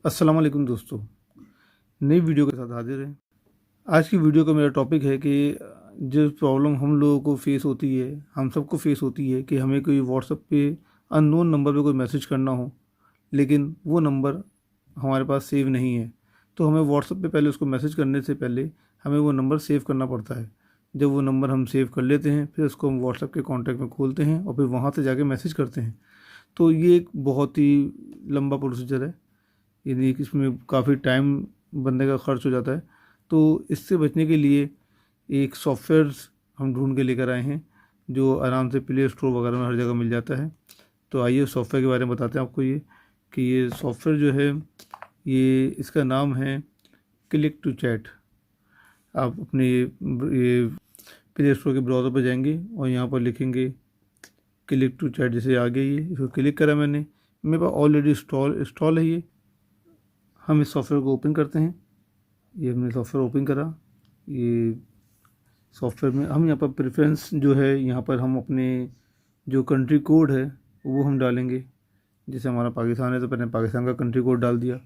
अस्सलाम वालेकुम दोस्तों, नई वीडियो के साथ हाजिर है। आज की वीडियो का मेरा टॉपिक है कि जो प्रॉब्लम हम लोगों को फेस होती है, हम सबको फेस होती है कि हमें कोई व्हाट्सएप पे अननोन नंबर पे कोई मैसेज करना हो, लेकिन वो नंबर हमारे पास सेव नहीं है। तो हमें व्हाट्सएप पे पहले उसको मैसेज करने से पहले हमें वो नंबर सेव करना पड़ता है। जब वो नंबर हम सेव कर लेते हैं, फिर उसको हम व्हाट्सएप के कॉन्टैक्ट में खोलते हैं और फिर वहाँ से जाके मैसेज करते हैं। तो ये एक बहुत ही लंबा प्रोसीजर है, यानी कि इसमें काफ़ी टाइम बंदे का खर्च हो जाता है। तो इससे बचने के लिए एक सॉफ्टवेयर हम ढूंढ के लेकर आए हैं, जो आराम से प्ले स्टोर वगैरह में हर जगह मिल जाता है। तो आइए सॉफ्टवेयर के बारे में बताते हैं आपको। ये कि ये सॉफ्टवेयर जो है, ये इसका नाम है क्लिक टू चैट। आप अपने ये प्ले स्टोर के ब्राउज़र पर जाएंगे और यहाँ पर लिखेंगे क्लिक टू चैट। जैसे आ गया, ये इसको क्लिक करा मैंने, मेरे पास ऑलरेडी इंस्टॉल है ये। हम इस सॉफ्टवेयर को ओपन करते हैं। ये हमने सॉफ्टवेयर ओपन करा। ये सॉफ्टवेयर में हम यहाँ पर प्रेफरेंस जो है, यहाँ पर हम अपने जो कंट्री कोड है वो हम डालेंगे। जैसे हमारा पाकिस्तान है तो पहले पाकिस्तान का कंट्री कोड डाल दिया,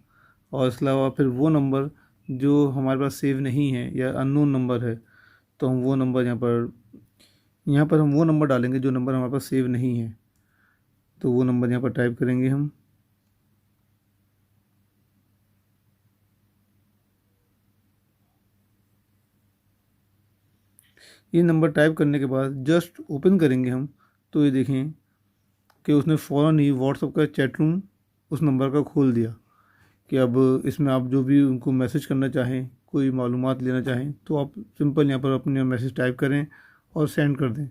और इसके अलावा फिर वो नंबर जो हमारे पास सेव नहीं है या अननोन नंबर है, तो हम वो नंबर यहाँ पर हम वो नंबर डालेंगे जो नंबर हमारे पास सेव नहीं है। तो वो नंबर यहाँ पर टाइप करेंगे हम। ये नंबर टाइप करने के बाद जस्ट ओपन करेंगे हम, तो ये देखें कि उसने फ़ौरन ही व्हाट्सएप का चैट रूम उस नंबर का खोल दिया कि अब इसमें आप जो भी उनको मैसेज करना चाहें, कोई मालूमात लेना चाहें, तो आप सिंपल यहाँ पर अपने मैसेज टाइप करें और सेंड कर दें।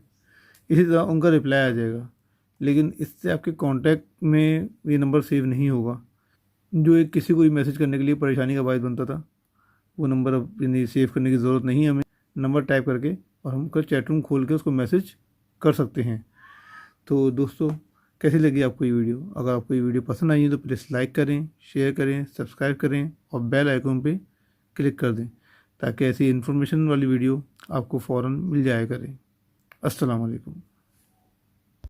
इसी तरह उनका रिप्लाई आ जाएगा। लेकिन इससे आपके कॉन्टैक्ट में ये नंबर सेव नहीं होगा, जो एक किसी को भी मैसेज करने के लिए परेशानी का बायस बनता था। वो नंबर अब यानी सेव करने की ज़रूरत नहीं है हमें। नंबर टाइप करके और हम कर चैट रूम खोल के उसको मैसेज कर सकते हैं। तो दोस्तों, कैसी लगी आपको ये वीडियो? अगर आपको ये वीडियो पसंद आई है तो प्लीज़ लाइक करें, शेयर करें, सब्सक्राइब करें और बेल आइकन पे क्लिक कर दें, ताकि ऐसी इन्फॉर्मेशन वाली वीडियो आपको फ़ौरन मिल जाया करें। अस्सलाम वालेकुम।